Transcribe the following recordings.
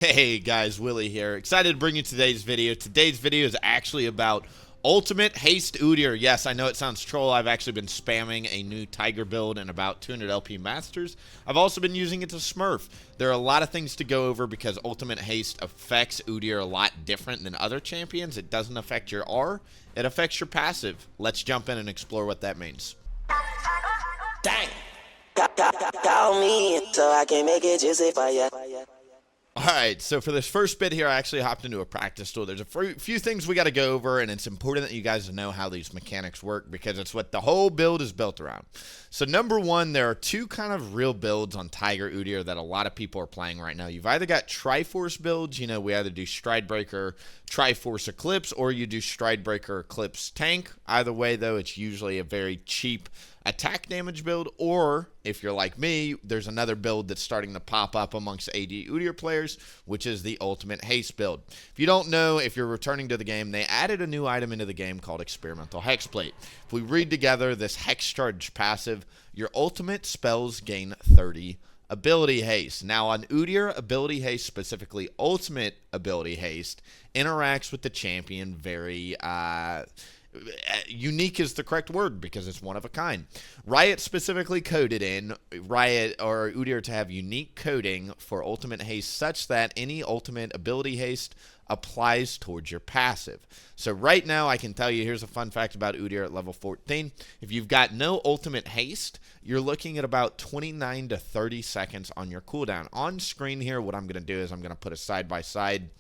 Hey guys, Willie here. Excited to bring you today's video. Today's video is actually about Ultimate Haste Udyr. Yes, I know it sounds troll. I've actually been spamming a new Tiger build in about 200 LP Masters. I've also been using it to smurf. There are a lot of things to go over because Ultimate Haste affects Udyr a lot different than other champions. It doesn't affect your R, it affects your passive. Let's jump in and explore what that means. Dang. Call me so I can make it juicy for you. Alright, so for this first bit here, I actually hopped into a practice tool. There's a few things we got to go over, and it's important that you guys know how these mechanics work because it's what the whole build is built around. So number one, there are two kind of real builds on Tiger Udyr that a lot of people are playing right now. You've either got Triforce builds, we either do Stridebreaker, Triforce Eclipse, or you do Stridebreaker Eclipse Tank. Either way, though, it's usually a very cheap attack damage build, or if you're like me, there's another build that's starting to pop up amongst AD Udyr players, which is the Ultimate Haste build. If you don't know, if you're returning to the game, they added a new item into the game called Experimental Hexplate. If we read together this Hex Charge passive, your ultimate spells gain 30 ability haste. Now on Udyr, ability haste, specifically ultimate ability haste, interacts with the champion very unique is the correct word because it's one of a kind. Riot specifically coded in Riot or Udyr to have unique coding for ultimate haste such that any ultimate ability haste applies towards your passive. So right now I can tell you, here's a fun fact about Udyr at level 14. If you've got no ultimate haste, you're looking at about 29 to 30 seconds on your cooldown. On screen here, what I'm going to do is I'm going to put a side-by-side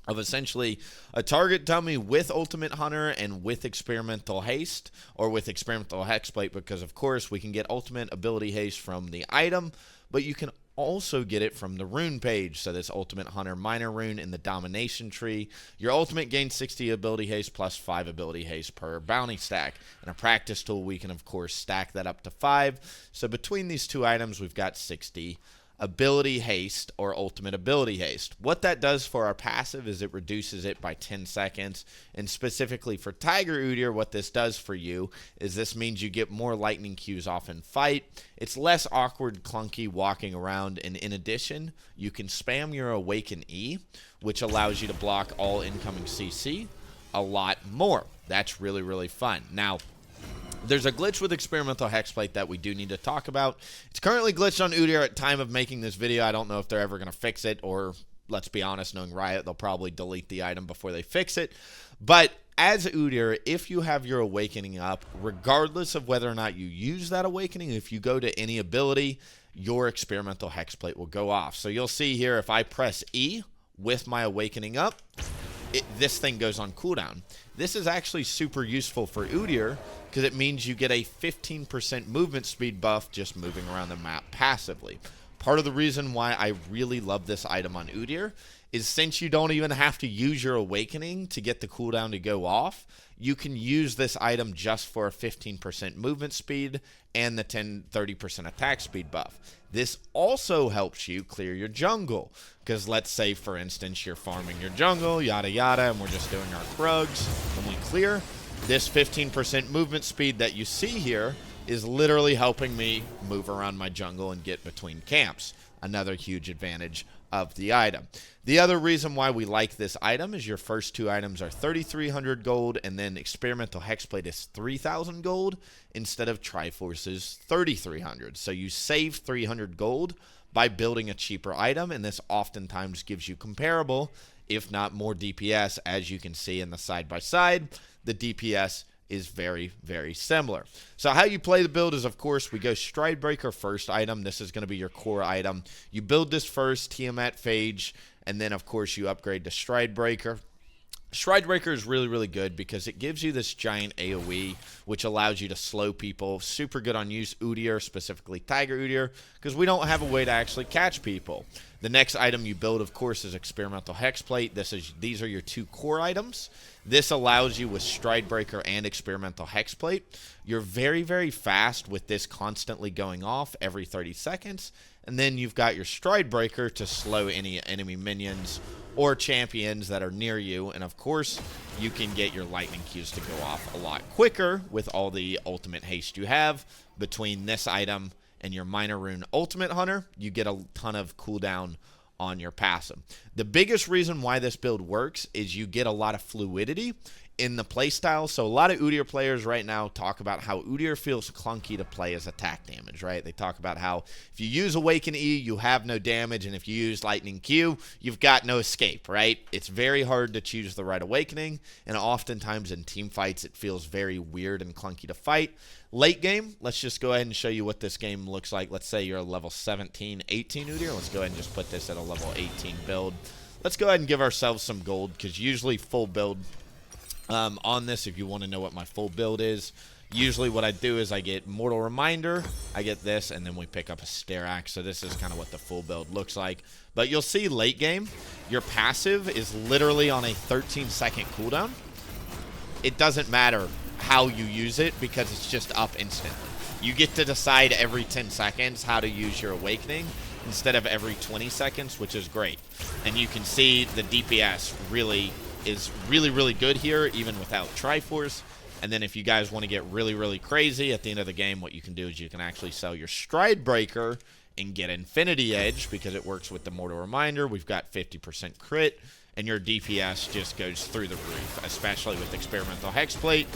of essentially a target dummy with Ultimate Hunter and with Experimental Haste, or with Experimental Hexplate, because of course we can get Ultimate Ability Haste from the item, but you can also get it from the rune page. So this Ultimate Hunter minor rune in the domination tree, your ultimate gains 60 ability haste plus 5 ability haste per bounty stack. In a practice tool, we can of course stack that up to 5. So between these two items, we've got 60 ability haste or ultimate ability haste. What that does for our passive is it reduces it by 10 seconds. And specifically for Tiger Udyr, what this does for you is this means you get more lightning Qs off in fight. It's less awkward, clunky walking around, and in addition, you can spam your Awaken E, which allows you to block all incoming CC a lot more. That's really, really fun. Now, there's a glitch with Experimental Hexplate that we do need to talk about. It's currently glitched on Udyr at time of making this video. I don't know if they're ever going to fix it, or let's be honest, knowing Riot, they'll probably delete the item before they fix it. But as Udyr, if you have your Awakening up, regardless of whether or not you use that Awakening, if you go to any ability, your Experimental Hexplate will go off. So you'll see here, if I press E with my Awakening up, this thing goes on cooldown. This is actually super useful for Udyr because it means you get a 15% movement speed buff just moving around the map passively. Part of the reason why I really love this item on Udyr is since you don't even have to use your Awakening to get the cooldown to go off, you can use this item just for a 15% movement speed and the 30% attack speed buff. This also helps you clear your jungle, because let's say, for instance, you're farming your jungle, yada yada, and we're just doing our Krugs. When we clear, this 15% movement speed that you see here is literally helping me move around my jungle and get between camps. Another huge advantage of the item. The other reason why we like this item is your first two items are 3,300 gold, and then Experimental Hexplate is 3,000 gold instead of Triforce's 3,300. So you save 300 gold by building a cheaper item, and this oftentimes gives you comparable, if not more DPS. As you can see in the side-by-side, the DPS is very, very similar. So how you play the build is, of course, we go Stridebreaker first item. This is going to be your core item. You build this first, Tiamat Phage, and then, of course, you upgrade to Stridebreaker. Stridebreaker is really, really good because it gives you this giant AoE, which allows you to slow people. Super good on use Udyr, specifically Tiger Udyr, because we don't have a way to actually catch people. The next item you build, of course, is Experimental Hexplate. These are your two core items. This allows you with Stridebreaker and Experimental Hexplate. You're very, very fast with this constantly going off every 30 seconds. And then you've got your Stridebreaker to slow any enemy minions or champions that are near you. And of course, you can get your lightning Qs to go off a lot quicker with all the ultimate haste you have. Between this item and your minor rune ultimate hunter, you get a ton of cooldown on your passive. The biggest reason why this build works is you get a lot of fluidity in the playstyle. So a lot of Udyr players right now talk about how Udyr feels clunky to play as attack damage, right? They talk about how if you use Awaken E, you have no damage, and if you use Lightning Q, you've got no escape, right? It's very hard to choose the right Awakening, and oftentimes in team fights, it feels very weird and clunky to fight. Late game, let's just go ahead and show you what this game looks like. Let's say you're a level 17, 18 Udyr. Let's go ahead and just put this at a level 18 build. Let's go ahead and give ourselves some gold, because usually full build on this, if you want to know what my full build is, usually what I do is I get Mortal Reminder, I get this, and then we pick up a Stair Axe. So this is kind of what the full build looks like. But you'll see late game, your passive is literally on a 13-second cooldown. It doesn't matter how you use it because it's just up instantly. You get to decide every 10 seconds how to use your Awakening instead of every 20 seconds, which is great. And you can see the DPS is really good here, even without Triforce. And then if you guys want to get really crazy at the end of the game, what you can do is you can actually sell your Stride Breaker and get Infinity Edge, because it works with the Mortal Reminder. We've got 50% crit, and your DPS just goes through the roof, especially with Experimental Hexplate,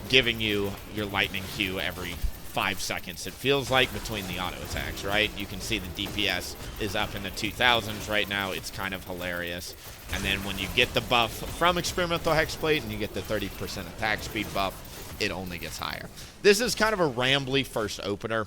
giving you your Lightning Q every 5 seconds, it feels like, between the auto attacks, right? You can see the DPS is up in the 2000s right now. It's kind of hilarious. And then when you get the buff from Experimental Hexplate and you get the 30% attack speed buff, it only gets higher. This is kind of a rambly first opener,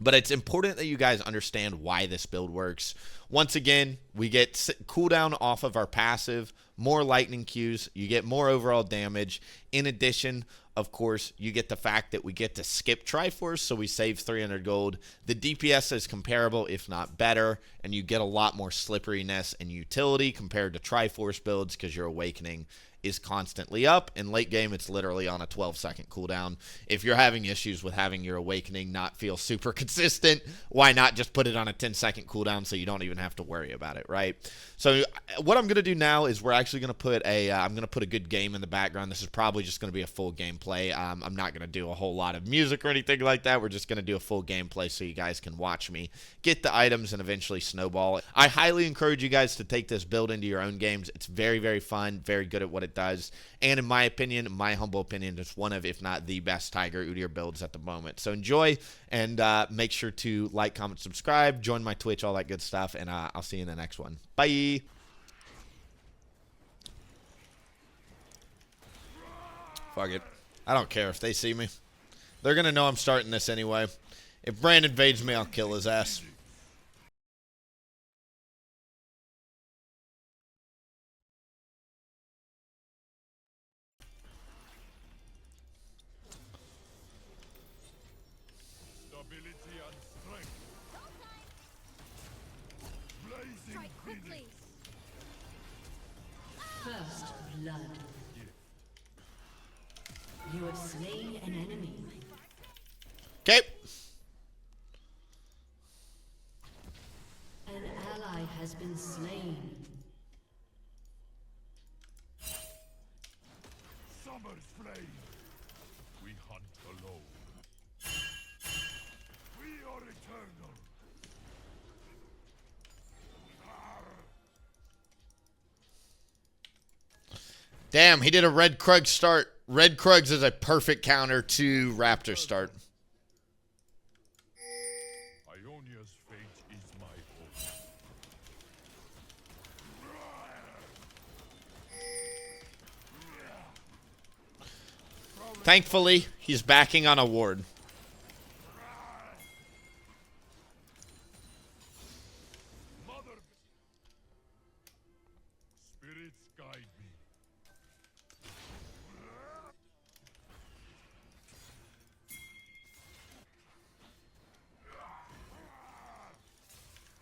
but it's important that you guys understand why this build works. Once again, we get cooldown off of our passive, more lightning Qs, you get more overall damage. In addition, of course, you get the fact that we get to skip Triforce, so we save 300 gold. The DPS is comparable, if not better, and you get a lot more slipperiness and utility compared to Triforce builds because your Awakening is constantly up. In late game, it's literally on a 12-second cooldown. If you're having issues with having your Awakening not feel super consistent, why not just put it on a 10-second cooldown so you don't even have to worry about it, right? So what I'm going to do now is we're actually going to put I'm going to put a good game in the background. This is probably just going to be a full gameplay. I'm not going to do a whole lot of music or anything like that. We're just going to do a full gameplay so you guys can watch me get the items and eventually snowball. I highly encourage you guys to take this build into your own games. It's very fun, very good at what it does, and in my opinion, my humble opinion, it's one of, if not the best Tiger Udyr builds at the moment. So enjoy, and make sure to like, comment, subscribe, join my Twitch, all that good stuff, and I'll see you in the next one. Bye! Fuck it. I don't care if they see me. They're gonna know I'm starting this anyway. If Brand invades me, I'll kill his ass. First blood. You have slain an enemy. Okay. An ally has been slain. Summer's flame. We hunt alone. We are eternal. Damn, he did a Red Krug start. Red Krugs is a perfect counter to Raptor start. Ionia's fate is my hope. Thankfully, he's backing on a ward. Mother, spirits guide me.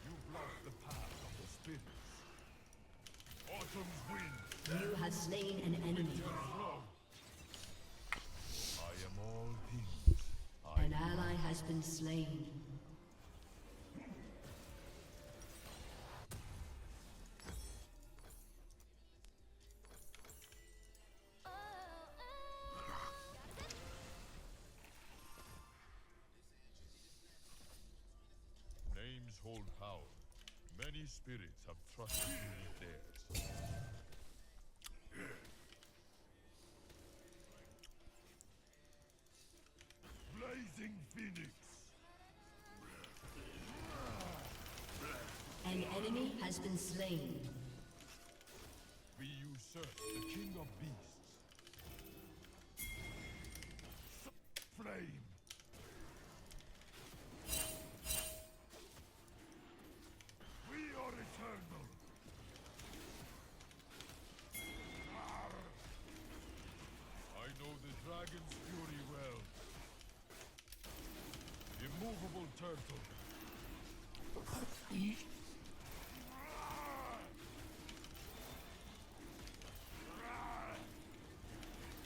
You block the path of the spirits. Autumn's wind. You have slain an enemy. I am all things. An ally has been slain. Names hold power. Many Many spirits have trusted me with theirs. Blazing Phoenix. An enemy has been slain. We usurp the king of beasts. Flame. We are eternal. I know the dragon's fury well. Immovable turtle.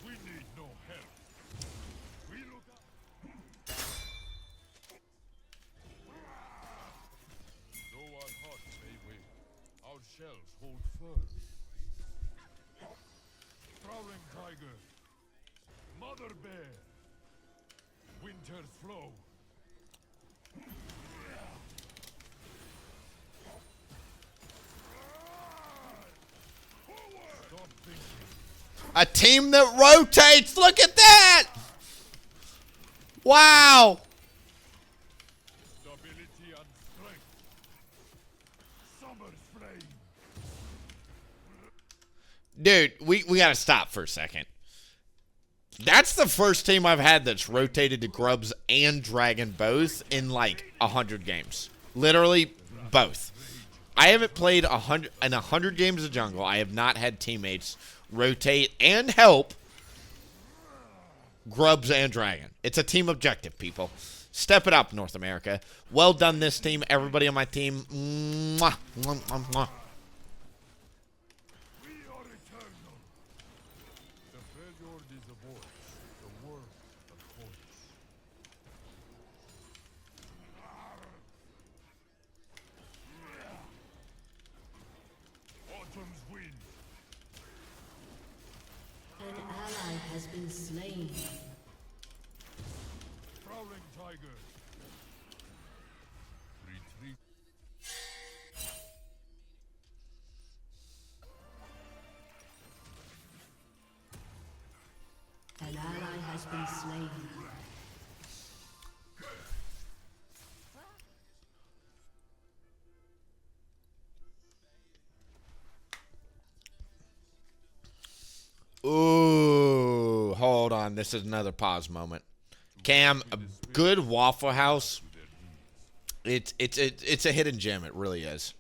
We need no help. We look up. Though our hearts may wait, our shells hold firm. Prowling tiger. Mother bear. Winter's flow. Stop thinking. A team that rotates. Look at that. Wow. Stability and strength. Summer's flame. Dude, we got to stop for a second. That's the first team I've had that's rotated to Grubs and Dragon both in like 100 games. Literally both. I haven't played 100 games of jungle. I have not had teammates rotate and help Grubs and Dragon. It's a team objective, people. Step it up, North America. Well done, this team. Everybody on my team. Mwah, mwah, mwah, mwah. We are eternal. The Freljord is a voice, the word of voice. Autumn's wind. An ally has been slain. Prowling tiger. Retreat. An ally has been slain. Ooh, hold on. This is another pause moment. Cam, a good Waffle House. It's a hidden gem. It really is.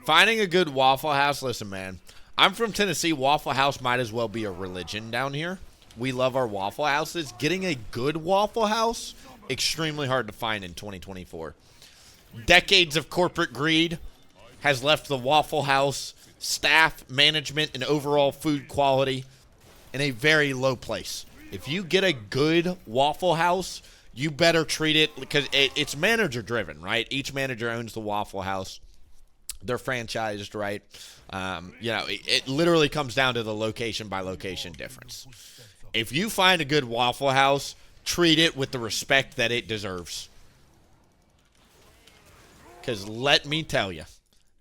Finding a good Waffle House. Listen, man. I'm from Tennessee. Waffle House might as well be a religion down here. We love our Waffle Houses. Getting a good Waffle House, extremely hard to find in 2024. Decades of corporate greed has left the Waffle House staff, management, and overall food quality in a very low place. If you get a good Waffle House, you better treat it, because it's manager driven, right? Each manager owns the Waffle House. They're franchised, right? It literally comes down to the location by location difference. If you find a good Waffle House, treat it with the respect that it deserves. Because let me tell you,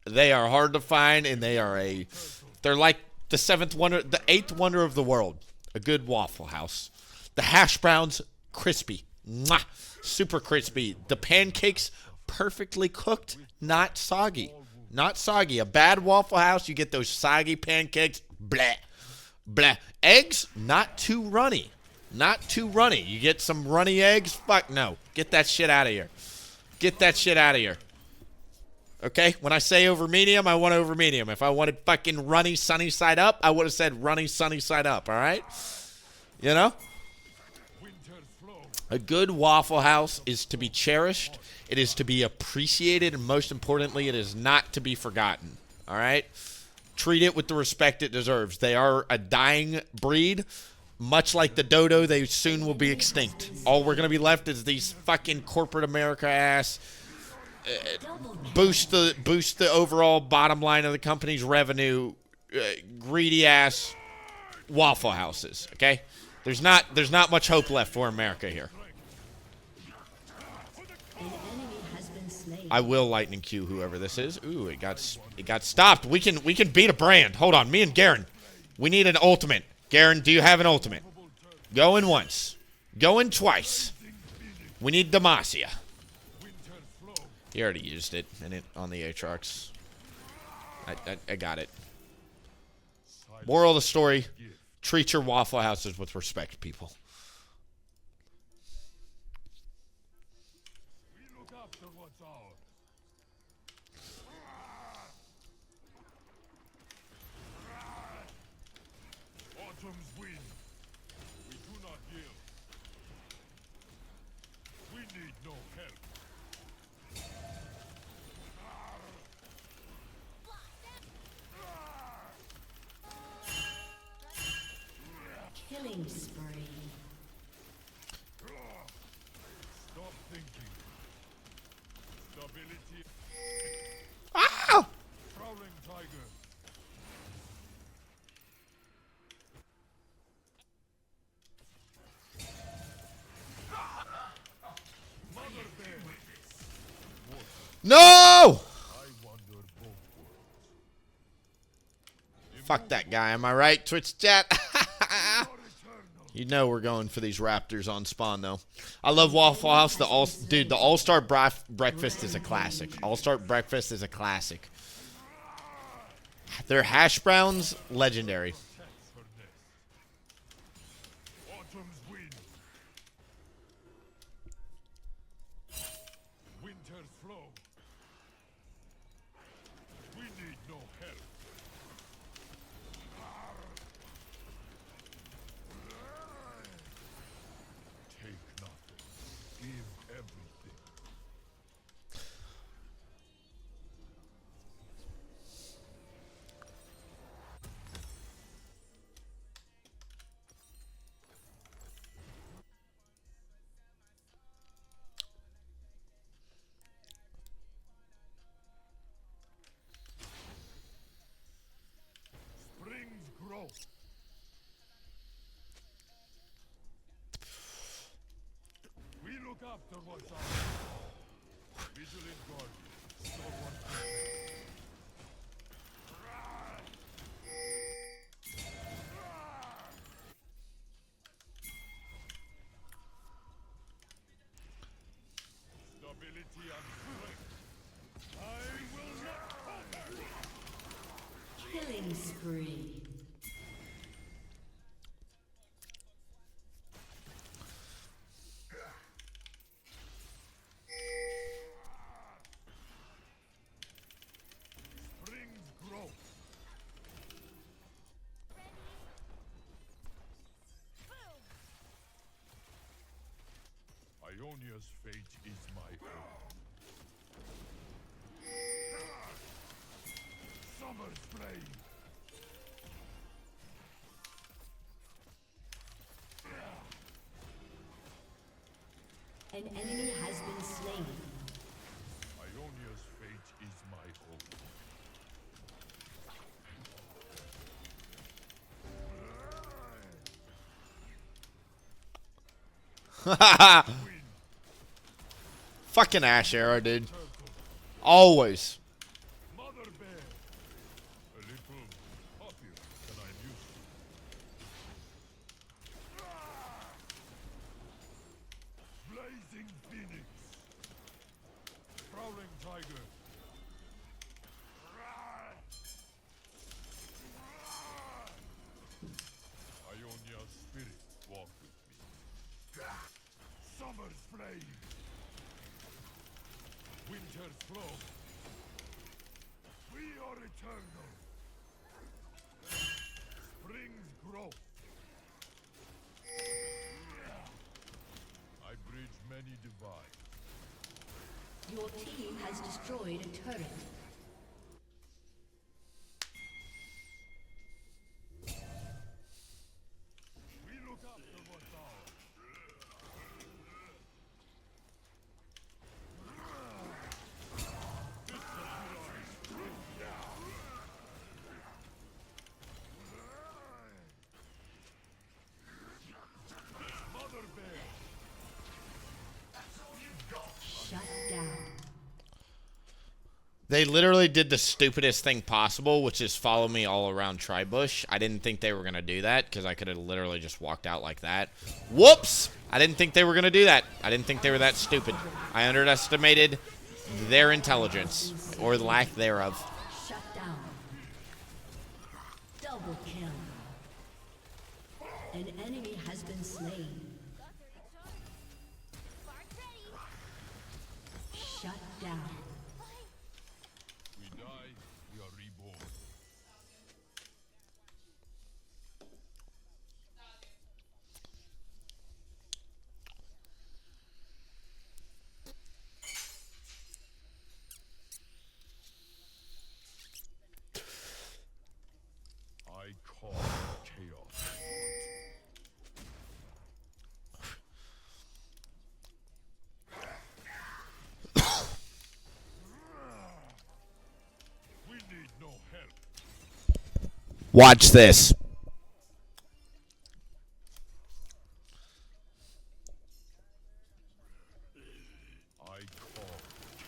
they are hard to find, and they're like the eighth wonder of the world. A good Waffle House. The hash browns, crispy. Mwah, super crispy. The pancakes, perfectly cooked, not soggy. Not soggy. A bad Waffle House, you get those soggy pancakes. Bleh. Bleh. Eggs, not too runny. Not too runny. You get some runny eggs? Fuck no. Get that shit out of here. Get that shit out of here. Okay? When I say over medium, I want over medium. If I wanted fucking runny sunny side up, I would have said runny sunny side up, all right? You know? A good Waffle House is to be cherished. It is to be appreciated, and most importantly, it is not to be forgotten, all right? Treat it with the respect it deserves. They are a dying breed. Much like the dodo, they soon will be extinct. All we're going to be left is these fucking corporate America ass boost the overall bottom line of the company's revenue, greedy ass Waffle Houses. Okay, there's not much hope left for America here. An enemy has been slain. I will lightning Q whoever this is. Ooh, it got stopped. We can beat a brand. Hold on, me and Garen. We need an ultimate. Garen, do you have an ultimate? Going once. Going twice. We need Demacia. He already used it, and it on the Aatrox. I got it. Moral of the story: treat your Waffle Houses with respect, people. We look after what's ours. Autumn's win. We do not yield. We need no help. Killing spree. Stop thinking. Stability. Ah! Prowling tiger. Mother bear. No! I wander both worlds. Fuck that guy. Am I right, Twitch chat? Eternal. You know we're going for these raptors on spawn, though. I love Waffle House. The All-Star Breakfast is a classic. All-Star Breakfast is a classic. Their hash browns, legendary. Protects her nest. Autumn's win. Winter's flow. We need no help. Take nothing. Give everything. Springs grow. We look after what's ours. Vigilant guardian. Stalwart defender. Stability and strength. I will not falter. Killing spree. Springs grow. Ionia's fate is my own. Summer's flame. An enemy has been slain. Ionia's fate is my own. Fucking Ash Arrow, dude. Always. Mother bear. A little happier than I'm used to. Blazing phoenix. Prowling tiger. Ionia's spirit walk with me. Summer's flame. Winter's flow. We are eternal. Springs grow. I bridge many divides. Your team has destroyed a turret. We look after what's ours. Mother bear. Shut down. They literally did the stupidest thing possible, which is follow me all around Tribush. I didn't think they were going to do that because I could have literally just walked out like that. Whoops! I didn't think they were going to do that. I didn't think they were that stupid. I underestimated their intelligence, or the lack thereof. Shut down. Double kill. An enemy has been slain. Shut down. We die, we are reborn. I call chaos. We need no help. Watch this. I call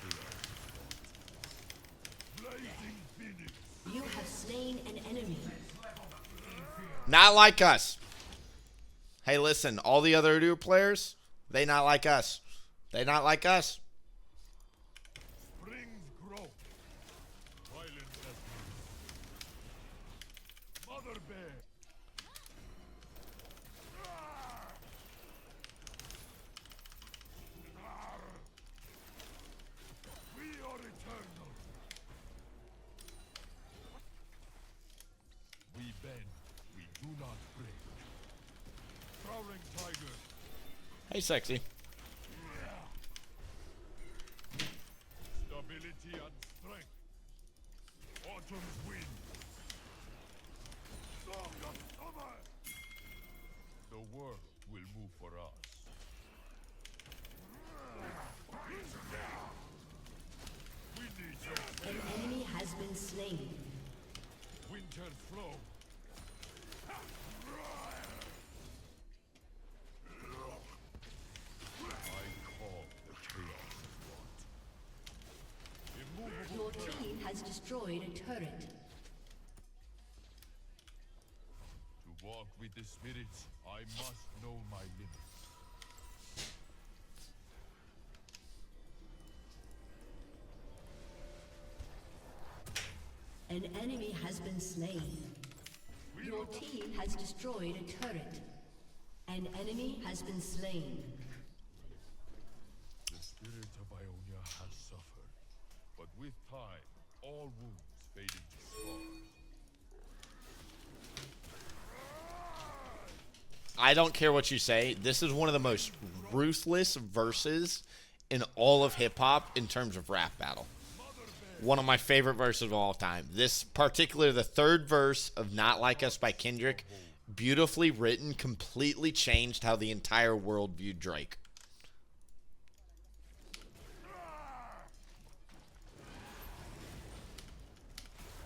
chaos. Blazing Phoenix. You have slain an enemy. Not like us. Hey, listen, all the other Udyr players, they not like us. They not like us. Springs grow. Violence has been. Mother bear. We are eternal. We bend. We do not break. Prowling tiger. Hey, sexy. Stability and strength. Autumn's wind. Song of summer. The world will move for us. We need your An enemy has been slain. winter flow. I call the chaos god. Immovable Your team has destroyed a turret. to walk with the spirits, I must know my limits. An enemy has been slain. Your team has destroyed a turret. An enemy has been slain. The spirit of Ionia has suffered, but with time, all wounds fade into scars. I don't care what you say. This is one of the most ruthless verses in all of hip-hop in terms of rap battle. One of my favorite verses of all time. This particular, the third verse of Not Like Us by Kendrick, beautifully written, completely changed how the entire world viewed Drake.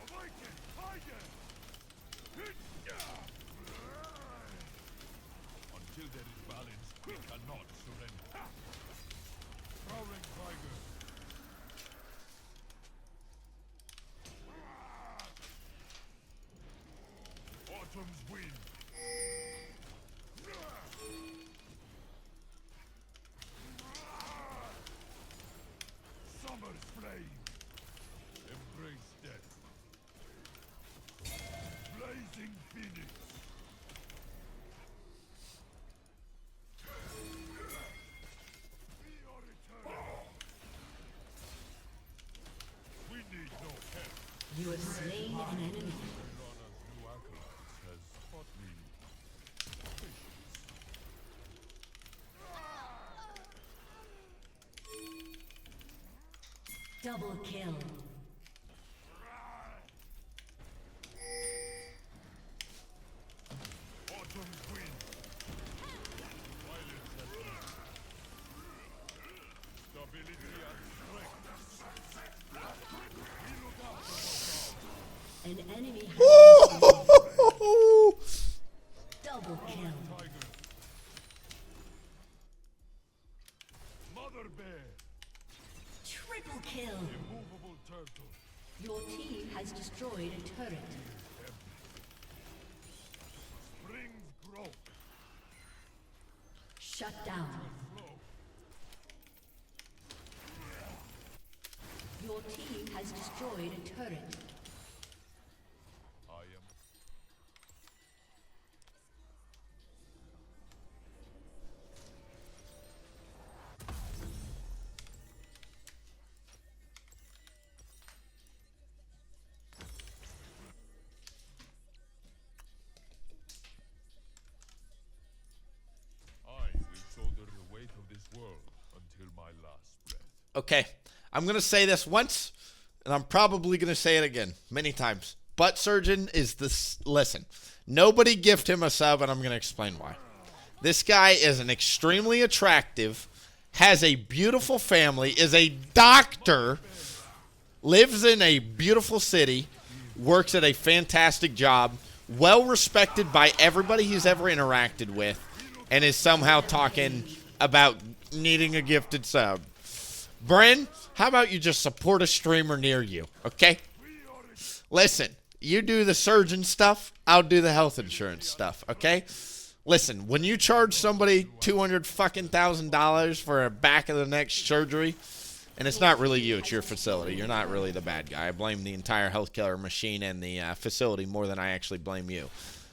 Awaken, tiger! Until there is balance, we cannot surrender. Prowling tiger. Autumn's wind. Summer's flame. Embrace death. Blazing phoenix. We are eternal. We need no help. You have slain an enemy. Rana's new acolyte has taught me patience. Double kill. Autumn's wind. Violence has been. Stability and strength. We look after our An enemy has been slain. Double kill. tiger. Mother bear. Triple kill. Immovable destroyed a turret. Springs grow. Shut down. Your team has destroyed a turret. I am. I will shoulder the weight of this world until my last breath. Okay, I'm going to say this once, and I'm probably going to say it again many times. Butt surgeon is this. Listen, nobody gift him a sub, and I'm going to explain why. This guy is an extremely attractive, has a beautiful family, is a doctor, lives in a beautiful city, works at a fantastic job, well respected by everybody he's ever interacted with, and is somehow talking about needing a gifted sub. Bren, how about you just support a streamer near you, okay? Listen, you do the surgeon stuff, I'll do the health insurance stuff, okay? Listen, when you charge somebody $200,000 for a back of the neck surgery, and it's not really you, it's your facility. You're not really the bad guy. I blame the entire healthcare machine and the facility more than I actually blame you.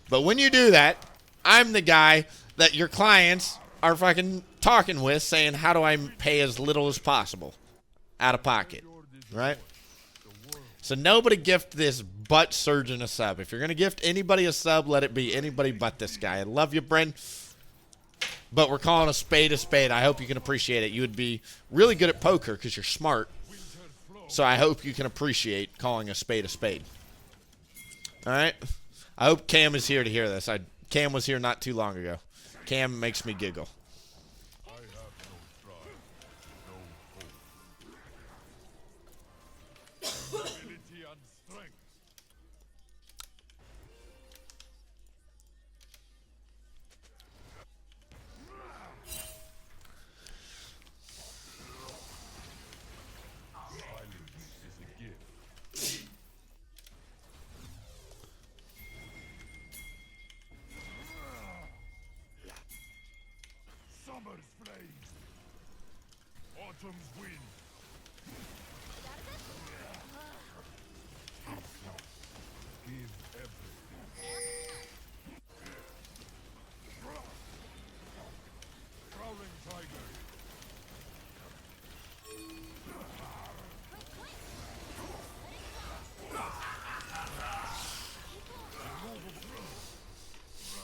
But when you do that, I'm the guy that your clients are fucking talking with, saying, how do I pay as little as possible out of pocket, right? So nobody gift this butt surgeon a sub. If you're going to gift anybody a sub, let it be anybody but this guy. I love you, Bren, but we're calling a spade a spade. I hope you can appreciate it. You would be really good at poker because you're smart, so I hope you can appreciate calling a spade a spade. All right? I hope Cam is here to hear this. Cam was here not too long ago. Cam makes me giggle. I have no drive, no hope. Ability and strength. Silence is a gift. Summer's flames. Autumn's wind. Give everything. Prowling tiger.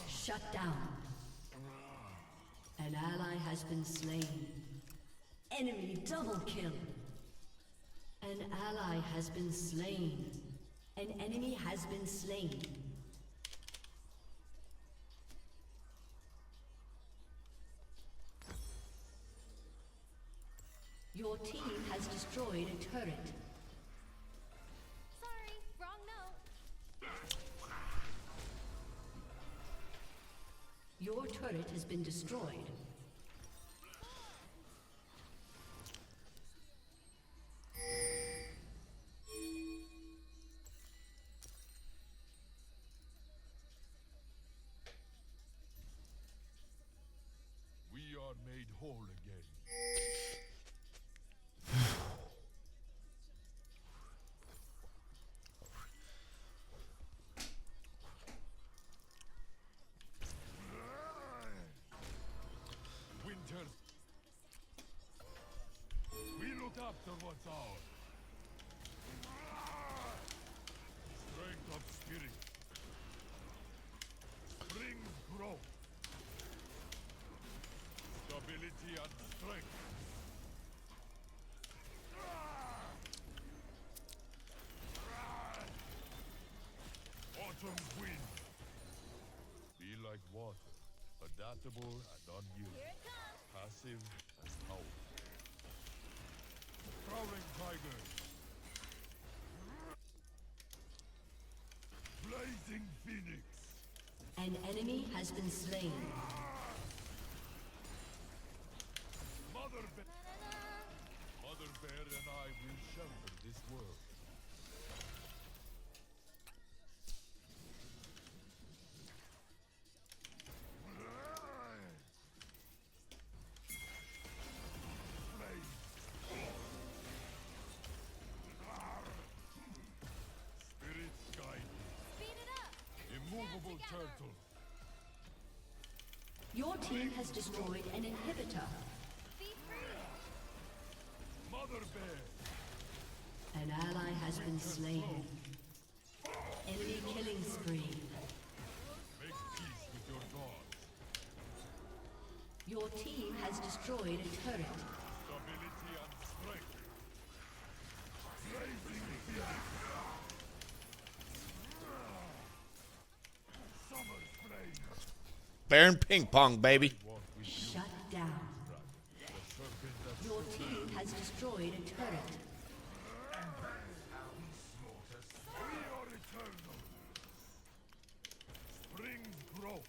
Shut down. An ally has been slain. Enemy double kill. An ally has been slain. An enemy has been slain. Your team has destroyed a turret. Sorry, wrong note. Your turret has been destroyed. We are made whole again. Winter. We look after what's ours. Strength of spirit. Springs grow. Stability and strength. Autumn's wind. Be like water, adaptable and unyielding. Here it comes. Passive and powerful. Prowling tiger. Blazing phoenix. An enemy has been slain. Mother Bear. Mother Bear and I will shelter this world. turtle. Your team has destroyed an inhibitor. Be free. Mother bear. An ally has been slain. Enemy killing spree. Make peace with your gods. Your team has destroyed a turret. Stability and strength. Summer's flame. Baron ping pong, baby. Shut down. Your team has destroyed a turret. We are eternal. Springs grow.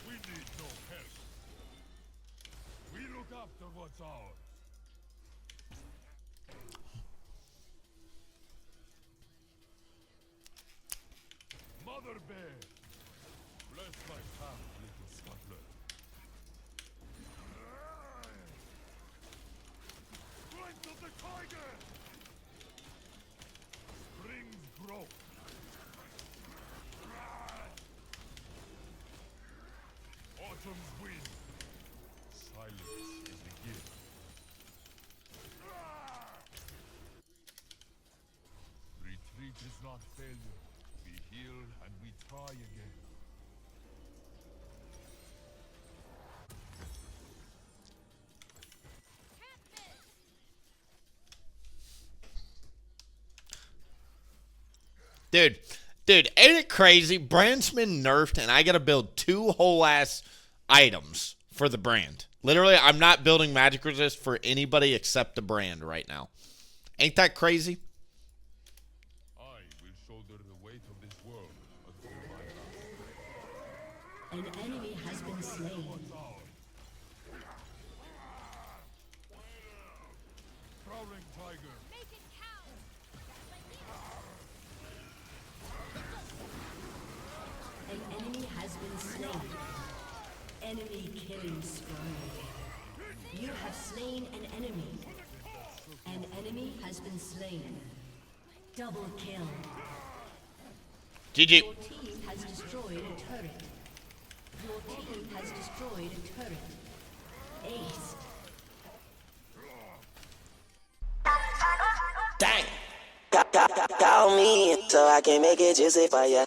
We need no help. We look after what's ours. Mother bear. Bless my path, little scuttler. Strength of the tiger! Springs grow. Autumn's wind. Silence is the gift. Retreat is not failure. We heal and we try again. Dude, ain't it crazy? Brand's been nerfed, and I gotta build 2 whole-ass items for the brand. Literally, I'm not building magic resist for anybody except the brand right now. Ain't that crazy? I will shoulder the weight of this world until my last. An enemy has been slain. Prowling tiger. Make it count. An enemy has been slain. Enemy killing spree. You have slain an enemy. An enemy has been slain. Double kill. GG. Your team has destroyed a turret. Your team has destroyed a turret. Ace. Dang. Call me so I can make it juicy for ya.